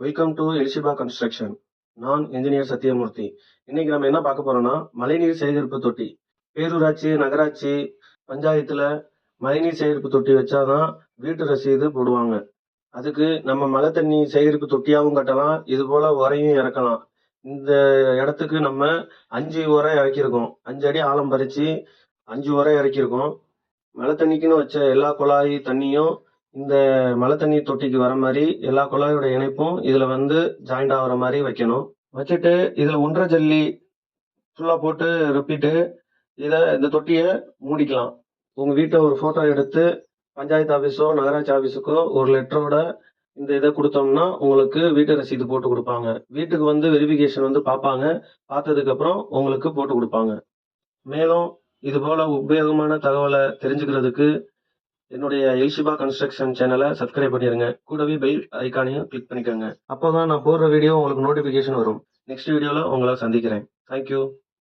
Welcome to Elishiba construction. நான் engineer Sathyamoorthy. இன்னைக்கு நம்ம என்ன பார்க்க போறோம்னா, மழைநீர் சேகரிப்பு தொட்டி. பேரூராட்சி, நகராட்சி, பஞ்சாயத்துல மழைநீர் சேகரிப்பு தொட்டி வச்சாதான் வீட்டு ரசீது போடுவாங்க. அதுக்கு நம்ம மழை தண்ணி சேகரிப்பு தொட்டியாவும் கட்டலாம், இது போல உரையும் இறக்கலாம். இந்த இடத்துக்கு நம்ம 5 உரை இறக்கியிருக்கோம். 5 அடி ஆழம் பறிச்சு 5 உரை இறக்கியிருக்கோம். மழை தண்ணிக்குன்னு வச்ச எல்லா குழாய் தண்ணியும் இந்த மழை தண்ணி தொட்டிக்கு வர மாதிரி எல்லா குழாயோட இணைப்பும் இதுல ஜாயிண்ட் ஆகுற மாதிரி வைக்கணும். வச்சுட்டு இதுல 1.5 ஜல்லி ஃபுல்லா போட்டு ரொப்பிட்டு இந்த தொட்டியை மூடிக்கலாம். உங்க வீட்டை ஒரு போட்டோ எடுத்து பஞ்சாயத்து ஆபீஸோ நகராட்சி ஆபீஸுக்கோ ஒரு லெட்டரோட இந்த இதை கொடுத்தோம்னா உங்களுக்கு வீட்டு ரசீது போட்டு கொடுப்பாங்க. வீட்டுக்கு வெரிஃபிகேஷன் பார்ப்பாங்க. பார்த்ததுக்கு அப்புறம் உங்களுக்கு போட்டு கொடுப்பாங்க. மேலும் இது போல உபயோகமான தகவலை தெரிஞ்சுக்கிறதுக்கு என்னுடைய எலிஷிபா கன்ஸ்ட்ரக்ஷன் சேனலை சப்ஸ்கிரைப் பண்ணிருங்க. கூடவே பெல் ஐக்கானையும் கிளிக் பண்ணிக்கோங்க. அப்போதான் நான் போடுற வீடியோ உங்களுக்கு நோட்டிபிகேஷன் வரும். நெக்ஸ்ட் வீடியோல உங்களை சந்திக்கிறேன். தேங்க்யூ.